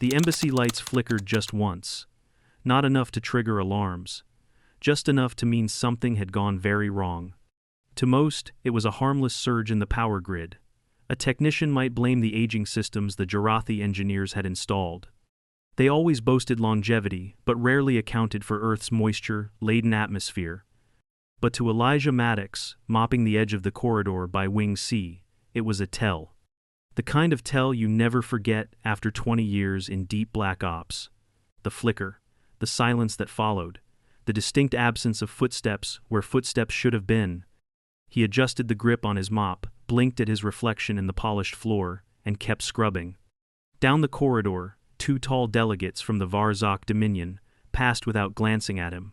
The embassy lights flickered just once. Not enough to trigger alarms. Just enough to mean something had gone very wrong. To most, it was a harmless surge in the power grid. A technician might blame the aging systems the Jarathi engineers had installed. They always boasted longevity, but rarely accounted for Earth's moisture-laden atmosphere. But to Elijah Maddox, mopping the edge of the corridor by Wing C, it was a tell. The kind of tell you never forget after 20 years in deep black ops. The flicker, the silence that followed, the distinct absence of footsteps where footsteps should have been. He adjusted the grip on his mop, blinked at his reflection in the polished floor, and kept scrubbing. Down the corridor, 2 tall delegates from the Varzok Dominion passed without glancing at him.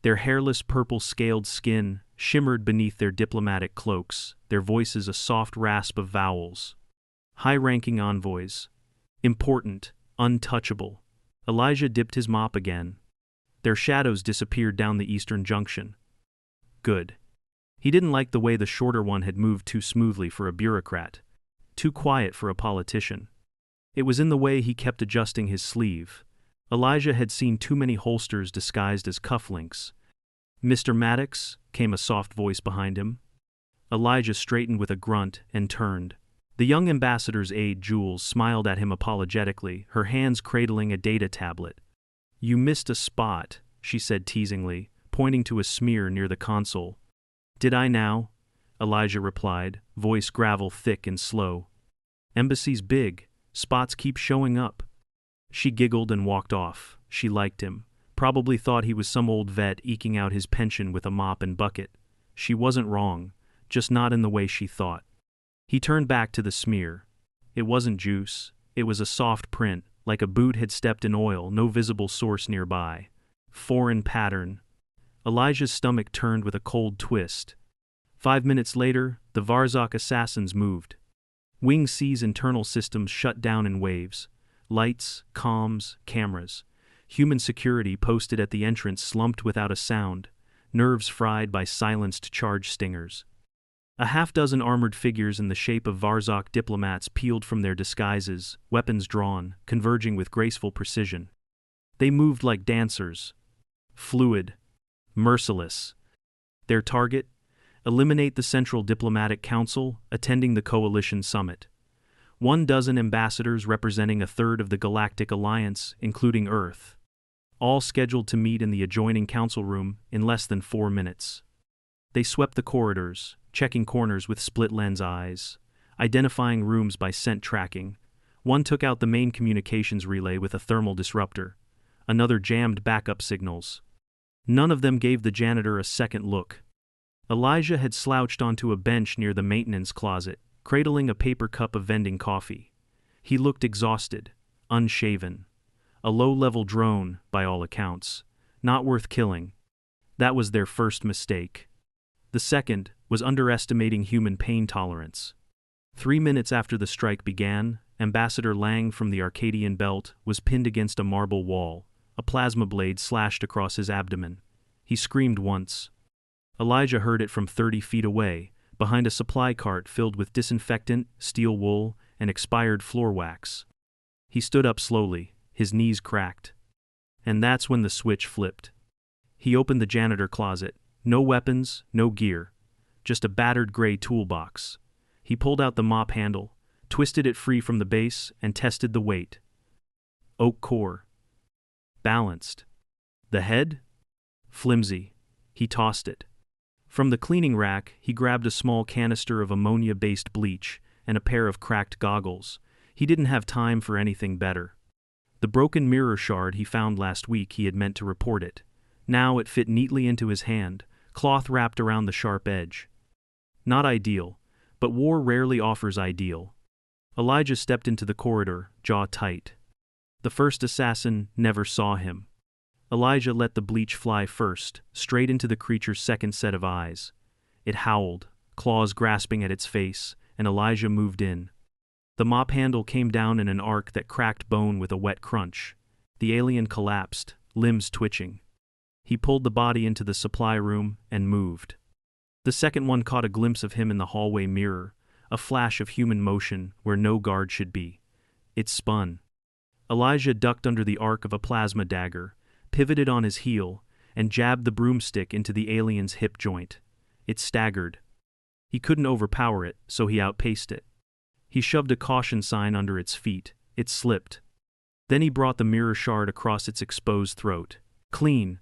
Their hairless purple-scaled skin shimmered beneath their diplomatic cloaks, their voices a soft rasp of vowels. High-ranking envoys. Important, untouchable. Elijah dipped his mop again. Their shadows disappeared down the eastern junction. Good. He didn't like the way the shorter one had moved too smoothly for a bureaucrat, too quiet for a politician. It was in the way he kept adjusting his sleeve. Elijah had seen too many holsters disguised as cufflinks. "Mr. Maddox," came a soft voice behind him. Elijah straightened with a grunt and turned. The young ambassador's aide, Jules, smiled at him apologetically, her hands cradling a data tablet. "You missed a spot," she said teasingly, pointing to a smear near the console. "Did I now?" Elijah replied, voice gravel thick and slow. "Embassy's big. Spots keep showing up." She giggled and walked off. She liked him. Probably thought he was some old vet eking out his pension with a mop and bucket. She wasn't wrong, just not in the way she thought. He turned back to the smear. It wasn't juice. It was a soft print, like a boot had stepped in oil, no visible source nearby. Foreign pattern. Elijah's stomach turned with a cold twist. 5 minutes later, the Varzok assassins moved. Wing C's internal systems shut down in waves. Lights, comms, cameras. Human security posted at the entrance slumped without a sound, nerves fried by silenced charge stingers. A half-dozen armored figures in the shape of Varzok diplomats peeled from their disguises, weapons drawn, converging with graceful precision. They moved like dancers. Fluid. Merciless. Their target? Eliminate the Central Diplomatic Council, attending the Coalition Summit. 12 ambassadors representing a third of the Galactic Alliance, including Earth. All scheduled to meet in the adjoining council room in less than 4 minutes. They swept the corridors, checking corners with split-lens eyes, identifying rooms by scent tracking. One took out the main communications relay with a thermal disruptor. Another jammed backup signals. None of them gave the janitor a second look. Elijah had slouched onto a bench near the maintenance closet, cradling a paper cup of vending coffee. He looked exhausted, unshaven. A low-level drone, by all accounts. Not worth killing. That was their first mistake. The second was underestimating human pain tolerance. 3 minutes after the strike began, Ambassador Lang from the Arcadian Belt was pinned against a marble wall, a plasma blade slashed across his abdomen. He screamed once. Elijah heard it from 30 feet away, behind a supply cart filled with disinfectant, steel wool, and expired floor wax. He stood up slowly, his knees cracked. And that's when the switch flipped. He opened the janitor closet. No weapons, no gear. Just a battered gray toolbox. He pulled out the mop handle, twisted it free from the base, and tested the weight. Oak core. Balanced. The head? Flimsy. He tossed it. From the cleaning rack, he grabbed a small canister of ammonia-based bleach and a pair of cracked goggles. He didn't have time for anything better. The broken mirror shard he found last week, he had meant to report it. Now it fit neatly into his hand, cloth wrapped around the sharp edge. Not ideal, but war rarely offers ideal. Elijah stepped into the corridor, jaw tight. The first assassin never saw him. Elijah let the bleach fly first, straight into the creature's second set of eyes. It howled, claws grasping at its face, and Elijah moved in. The mop handle came down in an arc that cracked bone with a wet crunch. The alien collapsed, limbs twitching. He pulled the body into the supply room and moved. The second one caught a glimpse of him in the hallway mirror, a flash of human motion where no guard should be. It spun. Elijah ducked under the arc of a plasma dagger, pivoted on his heel, and jabbed the broomstick into the alien's hip joint. It staggered. He couldn't overpower it, so he outpaced it. He shoved a caution sign under its feet. It slipped. Then he brought the mirror shard across its exposed throat. Clean.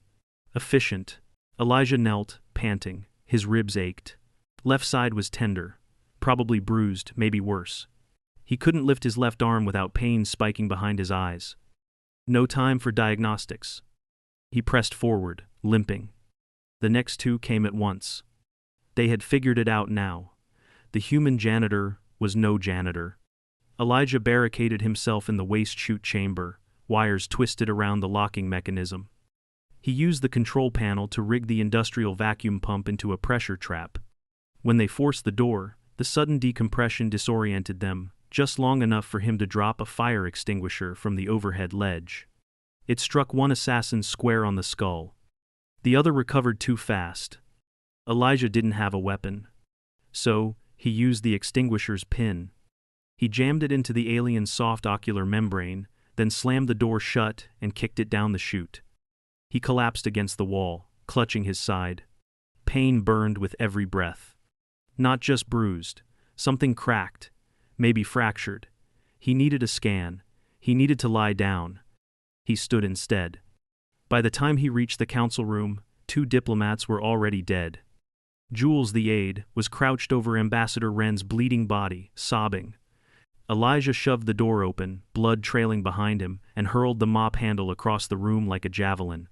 Efficient. Elijah knelt, panting. His ribs ached. Left side was tender. Probably bruised, maybe worse. He couldn't lift his left arm without pain spiking behind his eyes. No time for diagnostics. He pressed forward, limping. The next two came at once. They had figured it out now. The human janitor was no janitor. Elijah barricaded himself in the waste chute chamber, wires twisted around the locking mechanism. He used the control panel to rig the industrial vacuum pump into a pressure trap. When they forced the door, the sudden decompression disoriented them, just long enough for him to drop a fire extinguisher from the overhead ledge. It struck one assassin square on the skull. The other recovered too fast. Elijah didn't have a weapon. So, he used the extinguisher's pin. He jammed it into the alien's soft ocular membrane, then slammed the door shut and kicked it down the chute. He collapsed against the wall, clutching his side. Pain burned with every breath. Not just bruised. Something cracked. Maybe fractured. He needed a scan. He needed to lie down. He stood instead. By the time he reached the council room, 2 diplomats were already dead. Jules, the aide, was crouched over Ambassador Wren's bleeding body, sobbing. Elijah shoved the door open, blood trailing behind him, and hurled the mop handle across the room like a javelin.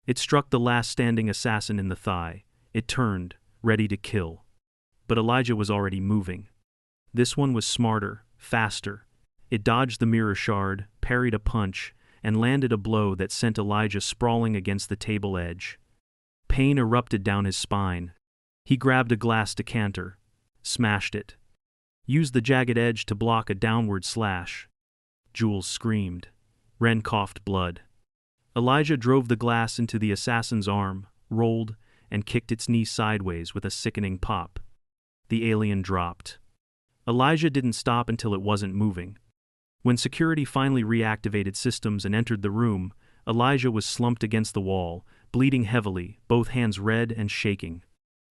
It struck the last standing assassin in the thigh. It turned, ready to kill. But Elijah was already moving. This one was smarter, faster. It dodged the mirror shard, parried a punch, and landed a blow that sent Elijah sprawling against the table edge. Pain erupted down his spine. He grabbed a glass decanter, smashed it, used the jagged edge to block a downward slash. Jules screamed. Wren coughed blood. Elijah drove the glass into the assassin's arm, rolled, and kicked its knee sideways with a sickening pop. The alien dropped. Elijah didn't stop until it wasn't moving. When security finally reactivated systems and entered the room, Elijah was slumped against the wall, bleeding heavily, both hands red and shaking.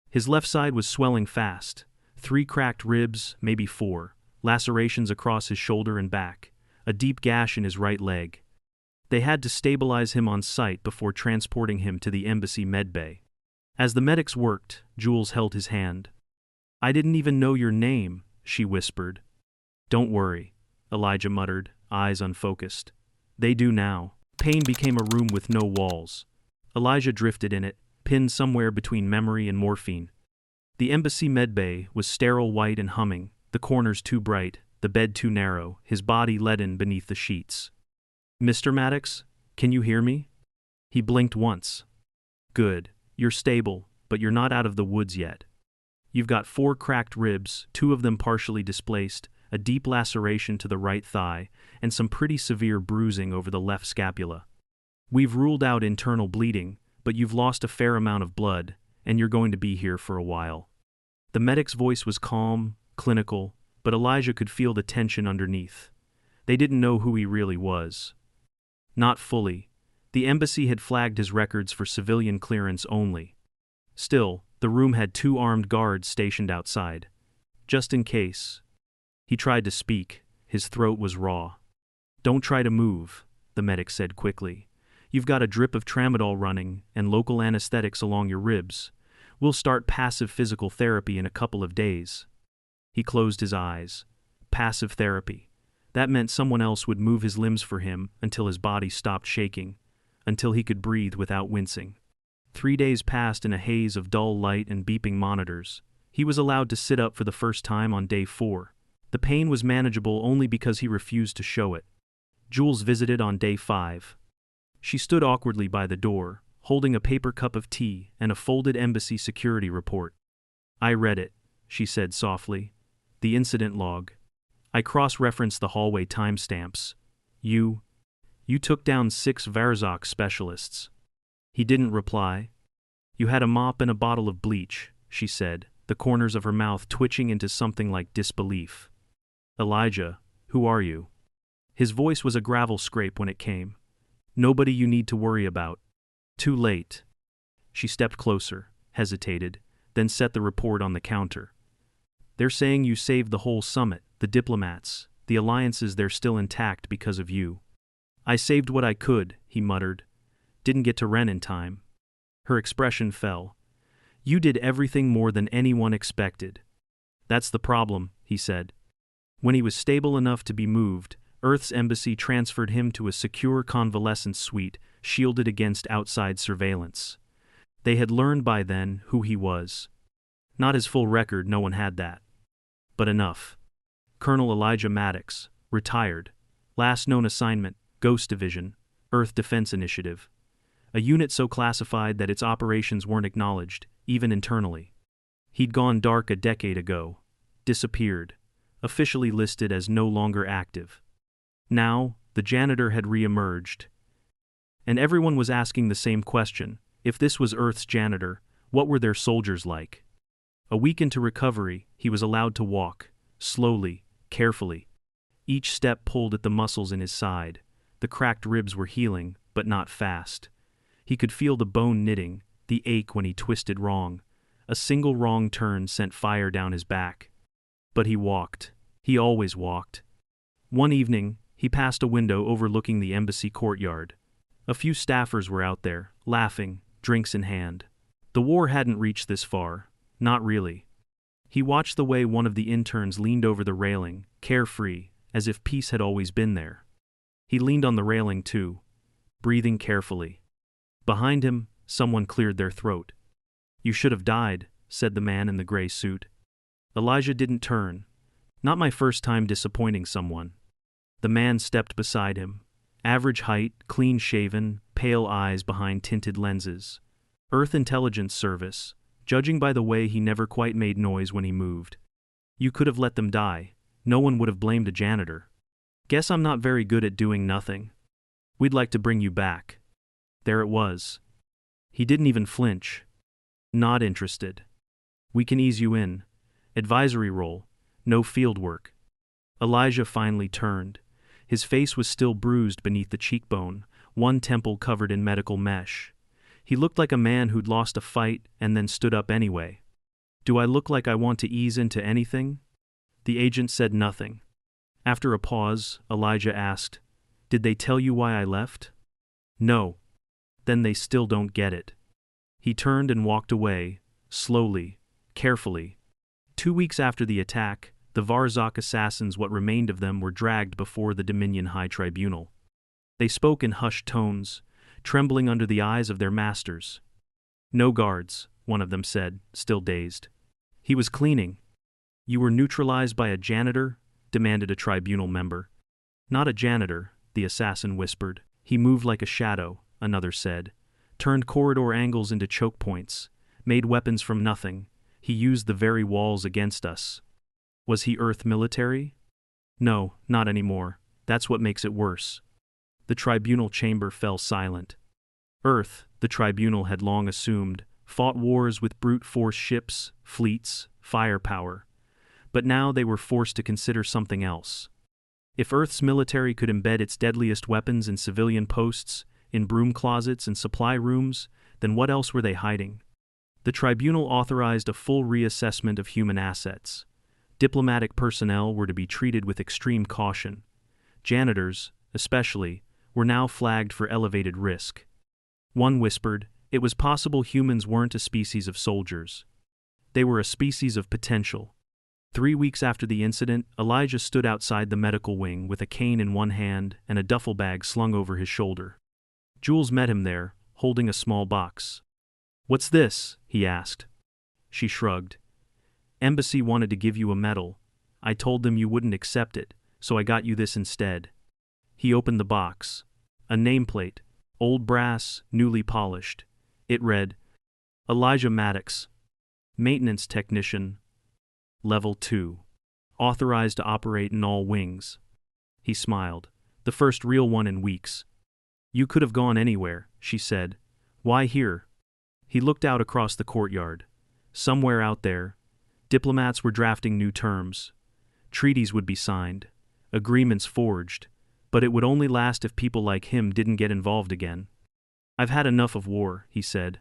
His left side was swelling fast. 3 cracked ribs, maybe 4, lacerations across his shoulder and back, a deep gash in his right leg. They had to stabilize him on site before transporting him to the embassy medbay. As the medics worked, Jules held his hand. "I didn't even know your name," she whispered. "Don't worry," Elijah muttered, eyes unfocused. "They do now." Pain became a room with no walls. Elijah drifted in it, pinned somewhere between memory and morphine. The embassy medbay was sterile white and humming, the corners too bright, the bed too narrow, his body leaden beneath the sheets. "Mr. Maddox, can you hear me?" He blinked once. "Good. You're stable, but you're not out of the woods yet. You've got 4 cracked ribs, 2 of them partially displaced, a deep laceration to the right thigh, and some pretty severe bruising over the left scapula. We've ruled out internal bleeding, but you've lost a fair amount of blood, and you're going to be here for a while." The medic's voice was calm, clinical, but Elijah could feel the tension underneath. They didn't know who he really was. Not fully. The embassy had flagged his records for civilian clearance only. Still, the room had 2 armed guards stationed outside. Just in case. He tried to speak. His throat was raw. "Don't try to move," the medic said quickly. "You've got a drip of tramadol running and local anesthetics along your ribs. We'll start passive physical therapy in a couple of days." He closed his eyes. Passive therapy. That meant someone else would move his limbs for him until his body stopped shaking, until he could breathe without wincing. 3 days passed in a haze of dull light and beeping monitors. He was allowed to sit up for the first time on day 4. The pain was manageable only because he refused to show it. Jules visited on day 5. She stood awkwardly by the door, holding a paper cup of tea and a folded embassy security report. "I read it," she said softly. "The incident log. I cross-referenced the hallway timestamps. You took down 6 Varzok specialists." He didn't reply. "You had a mop and a bottle of bleach," she said, the corners of her mouth twitching into something like disbelief. "Elijah, who are you?" His voice was a gravel scrape when it came. Nobody you need to worry about. Too late. She stepped closer, hesitated, then set the report on the counter. They're saying you saved the whole summit, the diplomats, the alliances, they're still intact because of you. I saved what I could, he muttered. Didn't get to Ren in time. Her expression fell. You did everything more than anyone expected. That's the problem, he said. When he was stable enough to be moved, Earth's embassy transferred him to a secure convalescence suite, shielded against outside surveillance. They had learned by then who he was. Not his full record, no one had that. But enough. Colonel Elijah Maddox, retired. Last known assignment, Ghost Division, Earth Defense Initiative. A unit so classified that its operations weren't acknowledged, even internally. He'd gone dark a decade ago. Disappeared. Officially listed as no longer active. Now, the janitor had re-emerged. And everyone was asking the same question. If this was Earth's janitor, what were their soldiers like? A week into recovery, he was allowed to walk, slowly, carefully. Each step pulled at the muscles in his side. The cracked ribs were healing, but not fast. He could feel the bone knitting, the ache when he twisted wrong. A single wrong turn sent fire down his back. But he walked. He always walked. One evening, he passed a window overlooking the embassy courtyard. A few staffers were out there, laughing, drinks in hand. The war hadn't reached this far. Not really. He watched the way one of the interns leaned over the railing, carefree, as if peace had always been there. He leaned on the railing too, breathing carefully. Behind him, someone cleared their throat. You should have died, said the man in the gray suit. Elijah didn't turn. Not my first time disappointing someone. The man stepped beside him. Average height, clean-shaven, pale eyes behind tinted lenses. Earth Intelligence Service, judging by the way he never quite made noise when he moved. You could have let them die. No one would have blamed a janitor. Guess I'm not very good at doing nothing. We'd like to bring you back. There it was. He didn't even flinch. Not interested. We can ease you in. Advisory role. No field work. Elijah finally turned. His face was still bruised beneath the cheekbone, one temple covered in medical mesh. He looked like a man who'd lost a fight and then stood up anyway. Do I look like I want to ease into anything? The agent said nothing. After a pause, Elijah asked, Did they tell you why I left? No. Then they still don't get it. He turned and walked away, slowly, carefully. 2 weeks after the attack, the Varzak assassins, what remained of them, were dragged before the Dominion High Tribunal. They spoke in hushed tones, trembling under the eyes of their masters. No guards, one of them said, still dazed. He was cleaning. You were neutralized by a janitor? Demanded a tribunal member. Not a janitor, the assassin whispered. He moved like a shadow, another said. Turned corridor angles into choke points. Made weapons from nothing. He used the very walls against us. Was he Earth military? No, not anymore. That's what makes it worse. The tribunal chamber fell silent. Earth, the tribunal had long assumed, fought wars with brute force ships, fleets, firepower. But now they were forced to consider something else. If Earth's military could embed its deadliest weapons in civilian posts, in broom closets and supply rooms, then what else were they hiding? The tribunal authorized a full reassessment of human assets. Diplomatic personnel were to be treated with extreme caution. Janitors, especially, were now flagged for elevated risk. One whispered, it was possible humans weren't a species of soldiers. They were a species of potential. 3 weeks after the incident, Elijah stood outside the medical wing with a cane in one hand and a duffel bag slung over his shoulder. Jules met him there, holding a small box. What's this? He asked. She shrugged. Embassy wanted to give you a medal. I told them you wouldn't accept it, so I got you this instead. He opened the box. A nameplate, old brass, newly polished. It read, Elijah Maddox, Maintenance Technician, Level 2. Authorized to operate in all wings. He smiled. The first real one in weeks. You could have gone anywhere, she said. Why here? He looked out across the courtyard. Somewhere out there, diplomats were drafting new terms. Treaties would be signed. Agreements forged. But it would only last if people like him didn't get involved again. "I've had enough of war," he said.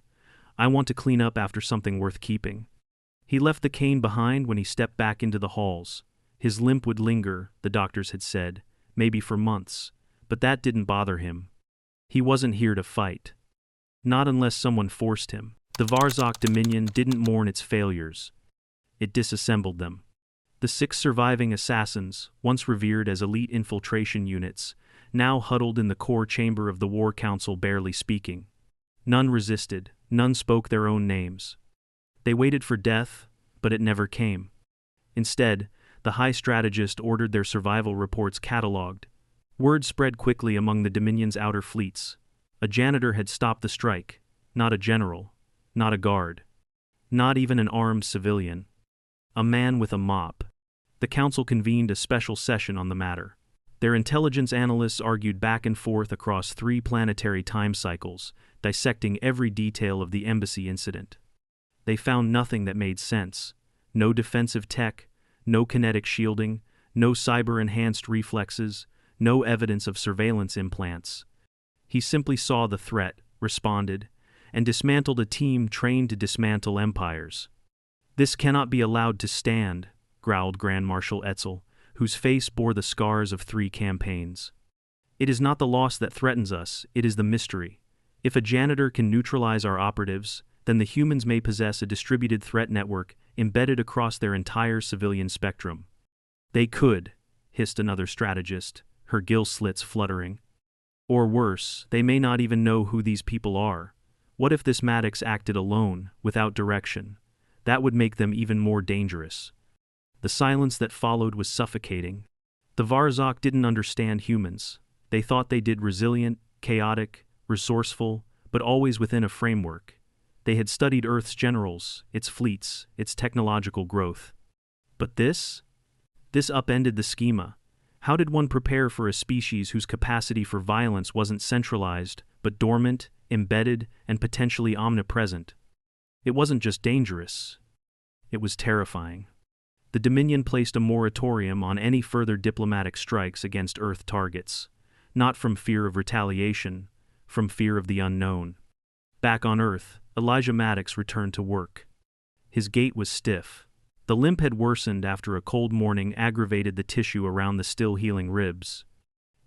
"I want to clean up after something worth keeping." He left the cane behind when he stepped back into the halls. His limp would linger, the doctors had said, maybe for months, but that didn't bother him. He wasn't here to fight. Not unless someone forced him. The Varzok Dominion didn't mourn its failures. It disassembled them. The 6 surviving assassins, once revered as elite infiltration units, now huddled in the core chamber of the War Council barely speaking. None resisted, none spoke their own names. They waited for death, but it never came. Instead, the High Strategist ordered their survival reports catalogued. Word spread quickly among the Dominion's outer fleets. A janitor had stopped the strike, not a general, not a guard, not even an armed civilian. A man with a mop. The council convened a special session on the matter. Their intelligence analysts argued back and forth across 3 planetary time cycles, dissecting every detail of the embassy incident. They found nothing that made sense. No defensive tech, no kinetic shielding, no cyber-enhanced reflexes, no evidence of surveillance implants. He simply saw the threat, responded, and dismantled a team trained to dismantle empires. "This cannot be allowed to stand," growled Grand Marshal Etzel, whose face bore the scars of 3 campaigns. "It is not the loss that threatens us, it is the mystery. If a janitor can neutralize our operatives, then the humans may possess a distributed threat network embedded across their entire civilian spectrum." "They could," hissed another strategist, her gill slits fluttering. "Or worse, they may not even know who these people are. What if this Maddox acted alone, without direction? That would make them even more dangerous." The silence that followed was suffocating. The Varzok didn't understand humans. They thought they did resilient, chaotic, resourceful, but always within a framework. They had studied Earth's generals, its fleets, its technological growth. But this upended the schema. How did one prepare for a species whose capacity for violence wasn't centralized, but dormant, embedded, and potentially omnipresent? It wasn't just dangerous. It was terrifying. The Dominion placed a moratorium on any further diplomatic strikes against Earth targets, not from fear of retaliation, from fear of the unknown. Back on Earth, Elijah Maddox returned to work. His gait was stiff. The limp had worsened after a cold morning aggravated the tissue around the still healing ribs.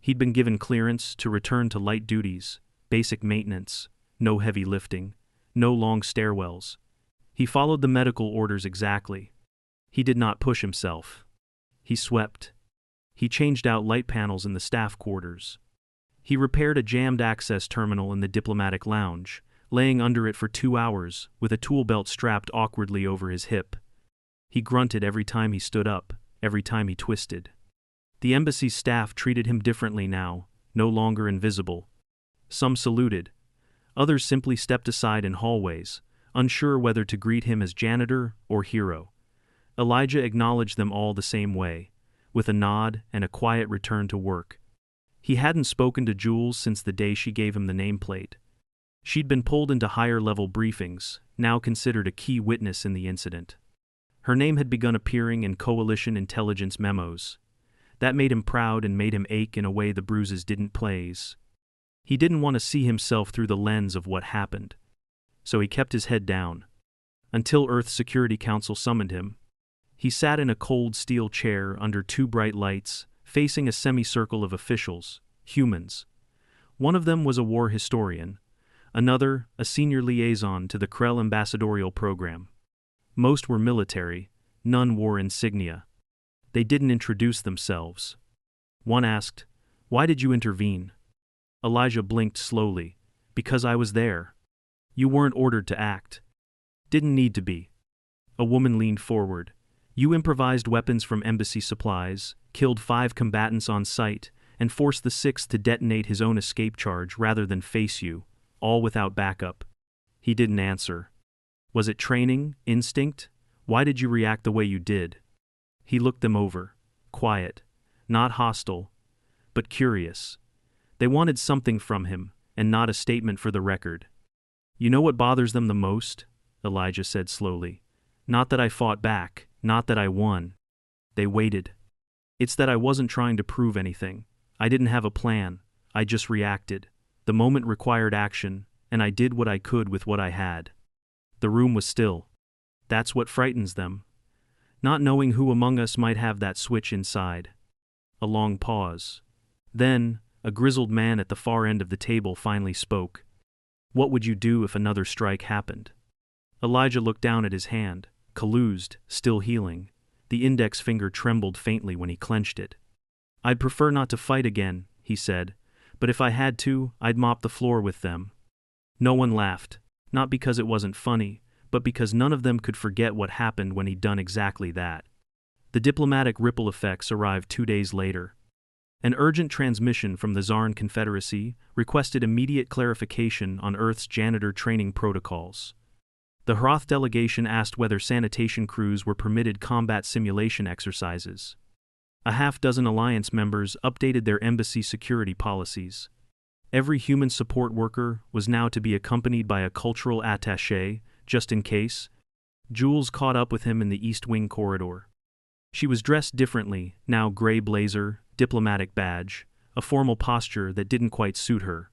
He'd been given clearance to return to light duties, basic maintenance, no heavy lifting, no long stairwells. He followed the medical orders exactly. He did not push himself. He swept. He changed out light panels in the staff quarters. He repaired a jammed access terminal in the diplomatic lounge, laying under it for 2 hours, with a tool belt strapped awkwardly over his hip. He grunted every time he stood up, every time he twisted. The embassy's staff treated him differently now, no longer invisible. Some saluted. Others simply stepped aside in hallways, unsure whether to greet him as janitor or hero. Elijah acknowledged them all the same way, with a nod and a quiet return to work. He hadn't spoken to Jules since the day she gave him the nameplate. She'd been pulled into higher-level briefings, now considered a key witness in the incident. Her name had begun appearing in coalition intelligence memos. That made him proud and made him ache in a way the bruises didn't please. He didn't want to see himself through the lens of what happened. So he kept his head down. Until Earth's Security Council summoned him. He sat in a cold steel chair under 2 bright lights, facing a semicircle of officials, humans. One of them was a war historian. Another, a senior liaison to the Krell ambassadorial program. Most were military, none wore insignia. They didn't introduce themselves. One asked, "Why did you intervene?" Elijah blinked slowly. "Because I was there." "You weren't ordered to act." "Didn't need to be." A woman leaned forward. "You improvised weapons from embassy supplies, killed 5 combatants on site, and forced the 6th to detonate his own escape charge rather than face you, all without backup." He didn't answer. "Was it training, instinct? Why did you react the way you did?" He looked them over. Quiet. Not hostile, but curious. They wanted something from him, and not a statement for the record. "You know what bothers them the most?" Elijah said slowly. "Not that I fought back, not that I won. They waited. It's that I wasn't trying to prove anything. I didn't have a plan, I just reacted. The moment required action, and I did what I could with what I had. The room was still. That's what frightens them. Not knowing who among us might have that switch inside. A long pause. Then, a grizzled man at the far end of the table finally spoke. What would you do if another strike happened? Elijah looked down at his hand, calloused, still healing. The index finger trembled faintly when he clenched it. I'd prefer not to fight again, he said, but if I had to, I'd mop the floor with them. No one laughed, not because it wasn't funny, but because none of them could forget what happened when he'd done exactly that. The diplomatic ripple effects arrived 2 days later. An urgent transmission from the Tsarn Confederacy requested immediate clarification on Earth's janitor training protocols. The Hroth delegation asked whether sanitation crews were permitted combat simulation exercises. A half-dozen alliance members updated their embassy security policies. Every human support worker was now to be accompanied by a cultural attaché, just in case. Jules caught up with him in the East Wing corridor. She was dressed differently, now gray blazer, diplomatic badge, a formal posture that didn't quite suit her,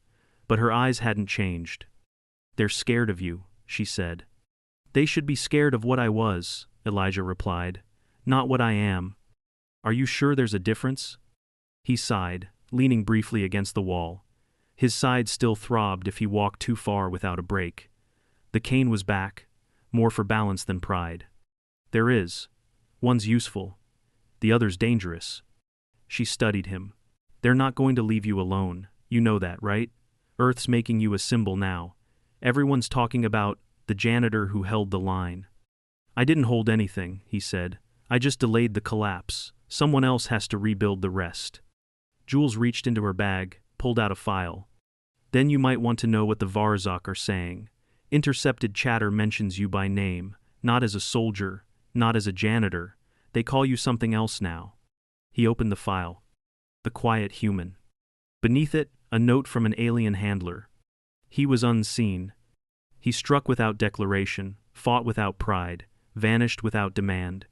but her eyes hadn't changed. They're scared of you, she said. They should be scared of what I was, Elijah replied, not what I am. Are you sure there's a difference? He sighed, leaning briefly against the wall. His side still throbbed if he walked too far without a break. The cane was back, more for balance than pride. There is. One's useful. The other's dangerous. She studied him. They're not going to leave you alone, you know that, right? Earth's making you a symbol now. Everyone's talking about the janitor who held the line. I didn't hold anything, he said. I just delayed the collapse. Someone else has to rebuild the rest. Jules reached into her bag, pulled out a file. Then you might want to know what the Varzak are saying. Intercepted chatter mentions you by name, not as a soldier, not as a janitor. They call you something else now. He opened the file. The quiet human. Beneath it, a note from an alien handler. He was unseen. He struck without declaration, fought without pride, vanished without demand.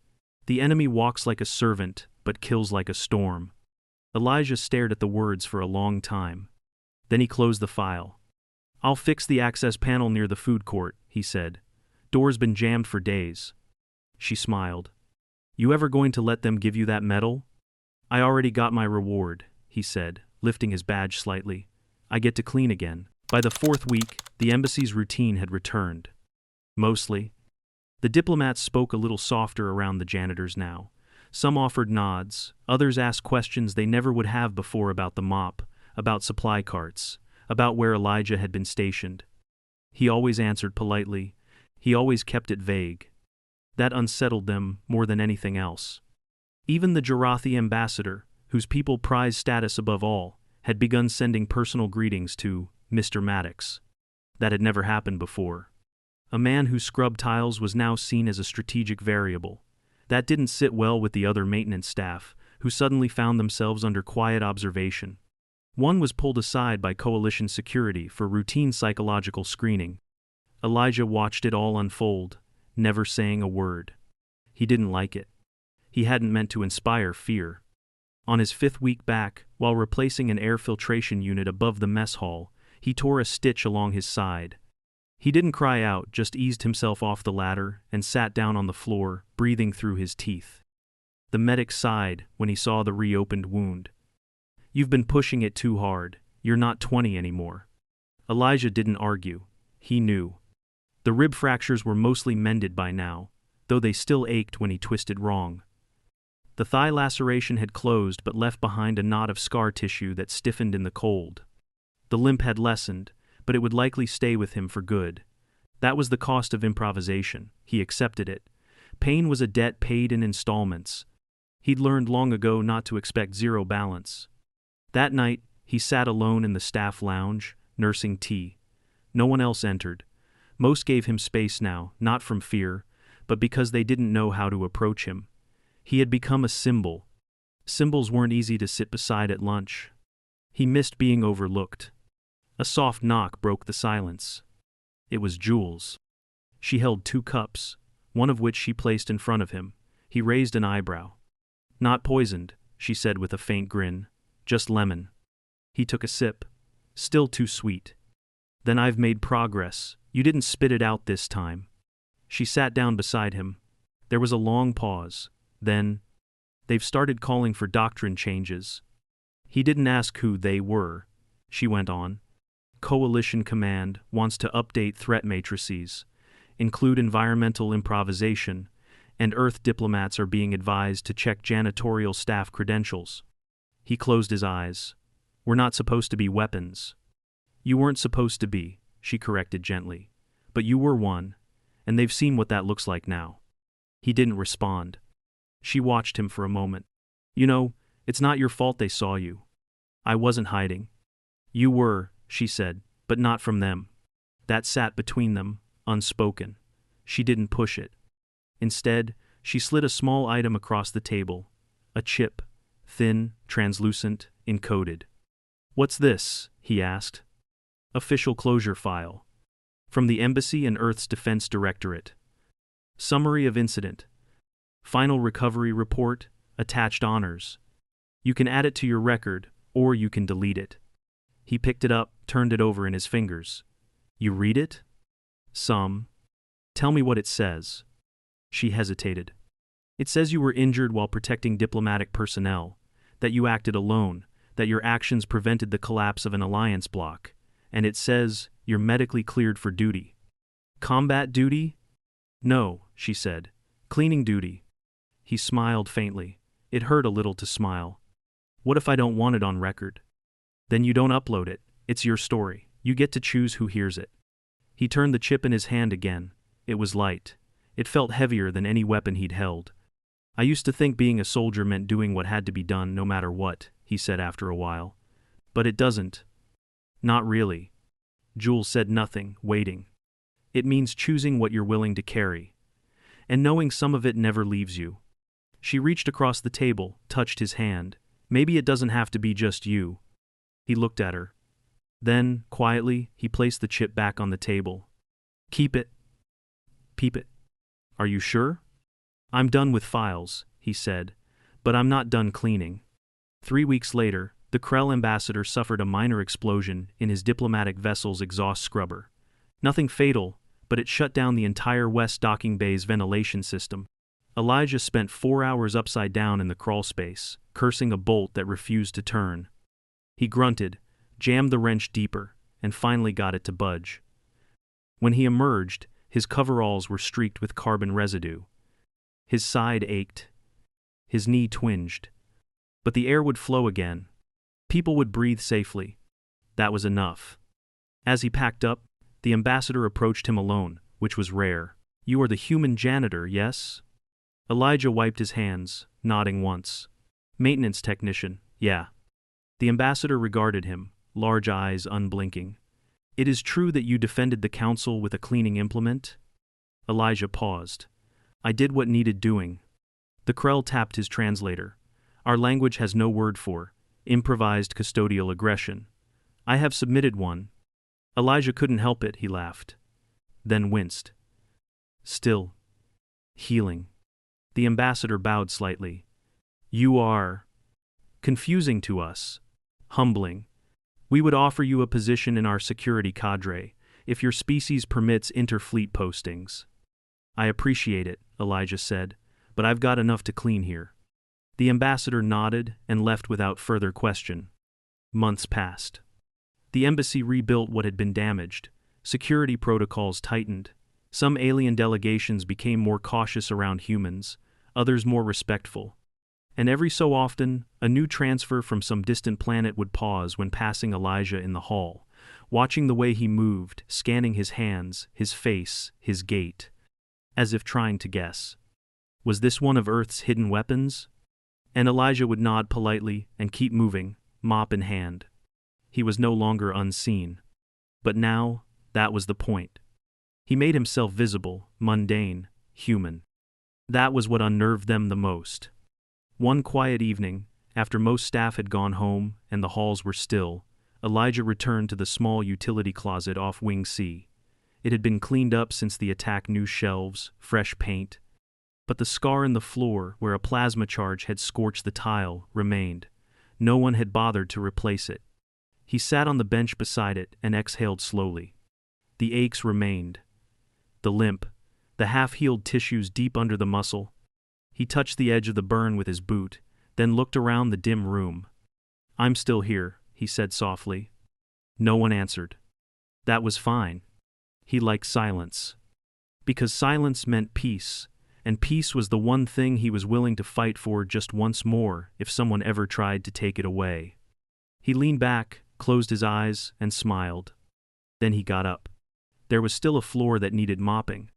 The enemy walks like a servant, but kills like a storm. Elijah stared at the words for a long time. Then he closed the file. I'll fix the access panel near the food court, he said. Door's been jammed for days. She smiled. You ever going to let them give you that medal? I already got my reward, he said, lifting his badge slightly. I get to clean again. By the 4th week, the embassy's routine had returned. Mostly. The diplomats spoke a little softer around the janitors now. Some offered nods, others asked questions they never would have before about the mop, about supply carts, about where Elijah had been stationed. He always answered politely. He always kept it vague. That unsettled them more than anything else. Even the Jarathi ambassador, whose people prized status above all, had begun sending personal greetings to Mr. Maddox. That had never happened before. A man who scrubbed tiles was now seen as a strategic variable. That didn't sit well with the other maintenance staff, who suddenly found themselves under quiet observation. One was pulled aside by coalition security for routine psychological screening. Elijah watched it all unfold, never saying a word. He didn't like it. He hadn't meant to inspire fear. On his 5th week back, while replacing an air filtration unit above the mess hall, he tore a stitch along his side. He didn't cry out, just eased himself off the ladder and sat down on the floor, breathing through his teeth. The medic sighed when he saw the reopened wound. You've been pushing it too hard. You're not 20 anymore. Elijah didn't argue. He knew. The rib fractures were mostly mended by now, though they still ached when he twisted wrong. The thigh laceration had closed but left behind a knot of scar tissue that stiffened in the cold. The limp had lessened, but it would likely stay with him for good. That was the cost of improvisation. He accepted it. Pain was a debt paid in installments. He'd learned long ago not to expect zero balance. That night, he sat alone in the staff lounge, nursing tea. No one else entered. Most gave him space now, not from fear, but because they didn't know how to approach him. He had become a symbol. Symbols weren't easy to sit beside at lunch. He missed being overlooked. A soft knock broke the silence. It was Jules. She held 2 cups, one of which she placed in front of him. He raised an eyebrow. Not poisoned, she said with a faint grin. Just lemon. He took a sip. Still too sweet. Then I've made progress. You didn't spit it out this time. She sat down beside him. There was a long pause. Then, they've started calling for doctrine changes. He didn't ask who they were. She went on. Coalition Command wants to update threat matrices, include environmental improvisation, and Earth diplomats are being advised to check janitorial staff credentials. He closed his eyes. We're not supposed to be weapons. You weren't supposed to be, she corrected gently. But you were one, and they've seen what that looks like now. He didn't respond. She watched him for a moment. You know, it's not your fault they saw you. I wasn't hiding. You were, she said, but not from them. That sat between them, unspoken. She didn't push it. Instead, she slid a small item across the table. A chip, thin, translucent, encoded. What's this? He asked. Official closure file. From the Embassy and Earth's Defense Directorate. Summary of incident. Final recovery report, attached honors. You can add it to your record, or you can delete it. He picked it up, turned it over in his fingers. You read it? Some. Tell me what it says. She hesitated. It says you were injured while protecting diplomatic personnel, that you acted alone, that your actions prevented the collapse of an alliance bloc, and it says you're medically cleared for duty. Combat duty? No, she said. Cleaning duty. He smiled faintly. It hurt a little to smile. What if I don't want it on record? Then you don't upload it. It's your story. You get to choose who hears it. He turned the chip in his hand again. It was light. It felt heavier than any weapon he'd held. I used to think being a soldier meant doing what had to be done no matter what, he said after a while. But it doesn't. Not really. Jules said nothing, waiting. It means choosing what you're willing to carry. And knowing some of it never leaves you. She reached across the table, touched his hand. Maybe it doesn't have to be just you. He looked at her. Then, quietly, he placed the chip back on the table. Keep it. Peep it. Are you sure? I'm done with files, he said, but I'm not done cleaning. 3 weeks later, the Krell ambassador suffered a minor explosion in his diplomatic vessel's exhaust scrubber. Nothing fatal, but it shut down the entire West Docking Bay's ventilation system. Elijah spent 4 hours upside down in the crawl space, cursing a bolt that refused to turn. He grunted, jammed the wrench deeper, and finally got it to budge. When he emerged, his coveralls were streaked with carbon residue. His side ached. His knee twinged. But the air would flow again. People would breathe safely. That was enough. As he packed up, the ambassador approached him alone, which was rare. You are the human janitor, yes? Elijah wiped his hands, nodding once. Maintenance technician, yeah. The ambassador regarded him, large eyes unblinking. It is true that you defended the council with a cleaning implement? Elijah paused. I did what needed doing. The Krell tapped his translator. Our language has no word for improvised custodial aggression. I have submitted one. Elijah couldn't help it, he laughed. Then winced. Still. Healing. The ambassador bowed slightly. You are confusing to us. Humbling. We would offer you a position in our security cadre, if your species permits interfleet postings. I appreciate it, Elijah said, but I've got enough to clean here. The ambassador nodded and left without further question. Months passed. The embassy rebuilt what had been damaged. Security protocols tightened. Some alien delegations became more cautious around humans, others more respectful. And every so often, a new transfer from some distant planet would pause when passing Elijah in the hall, watching the way he moved, scanning his hands, his face, his gait, as if trying to guess. Was this one of Earth's hidden weapons? And Elijah would nod politely and keep moving, mop in hand. He was no longer unseen. But now, that was the point. He made himself visible, mundane, human. That was what unnerved them the most. One quiet evening, after most staff had gone home and the halls were still, Elijah returned to the small utility closet off Wing C. It had been cleaned up since the attack, new shelves, fresh paint. But the scar in the floor, where a plasma charge had scorched the tile, remained. No one had bothered to replace it. He sat on the bench beside it and exhaled slowly. The aches remained. The limp, the half-healed tissues deep under the muscle. He touched the edge of the burn with his boot, then looked around the dim room. "I'm still here," he said softly. No one answered. That was fine. He liked silence. Because silence meant peace, and peace was the one thing he was willing to fight for just once more if someone ever tried to take it away. He leaned back, closed his eyes, and smiled. Then he got up. There was still a floor that needed mopping,